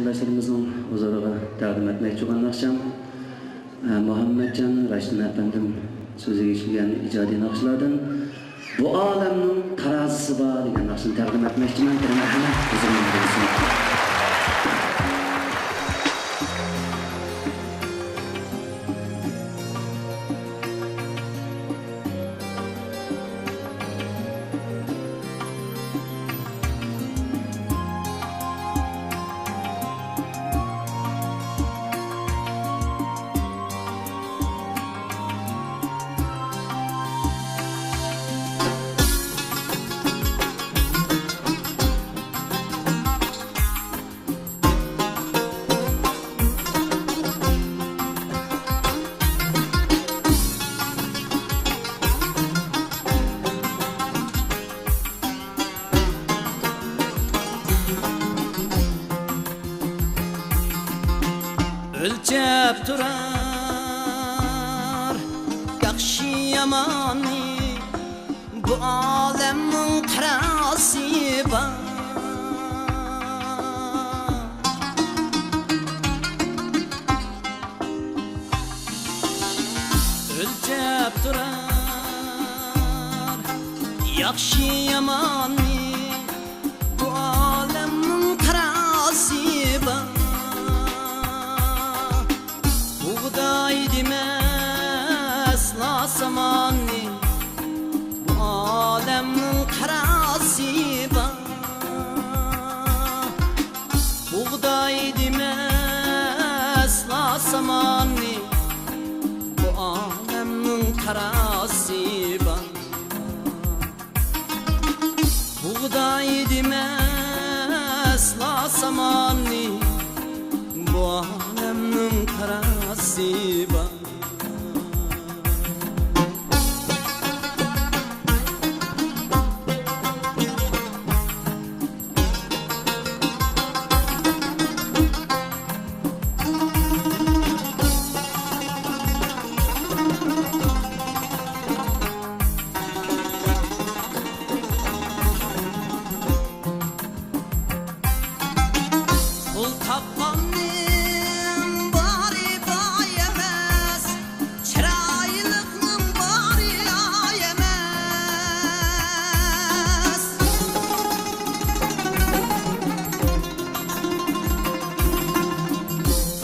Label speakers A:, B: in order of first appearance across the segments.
A: Arkadaşlarımızın huzuruna takdim etmek olan akşam Muhammedcan Raşidin Efendim sözü geçilgen icadi nakşlardan bu alemnin tarazısı var degan nakşını takdim etmek için huzuruna gelsin.
B: Ölçep durar yaxşı yamanı bu alemin terası var. Ölçep durar yaxşı yamanı bu alemin terası var. Buğday demez la samanı bu alemin karası var. Buğday demez la samanı bu alemin karası var. Buğday demez la samanı bu alemin karası var. Pul tapanım bari bayemez, çıraylıknım bari ayemez.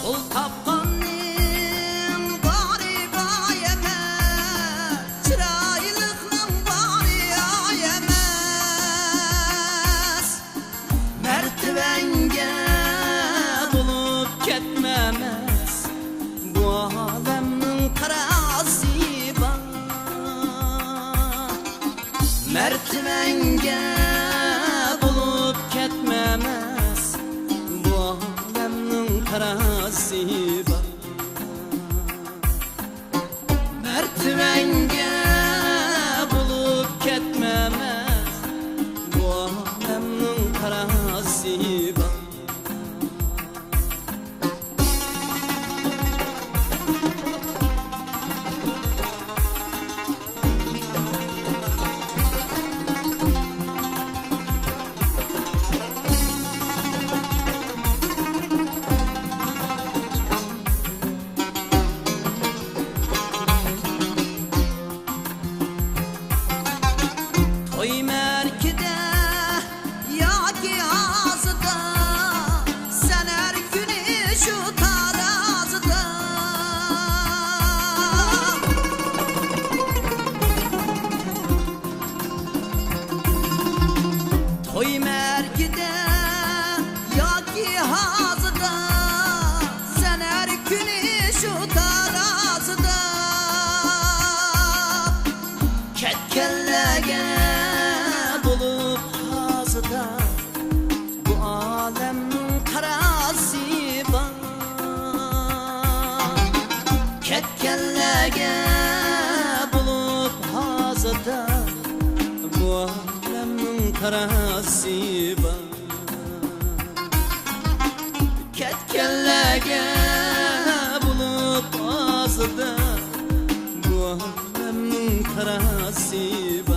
B: Pul tapanım bari bayemez, çıraylıknım bari ayemez. Mertebenge ketmemez bu alemin karası var. Mertebenge bulup ketmemez bu alemin karası var. Mertebenge bulup ketmemez bu alemin karası var. Toy merkide yaki ağzıda sen her günü şu tarazıda. Toy merkide yaki ağzıda sen her günü şu tarazıda. Ketkellege bulup hazıda bu alemin karası var. Ketkellege bulup hazıda bu alemin karası var. Ketkellege bulup hazıda bu alemin karası var.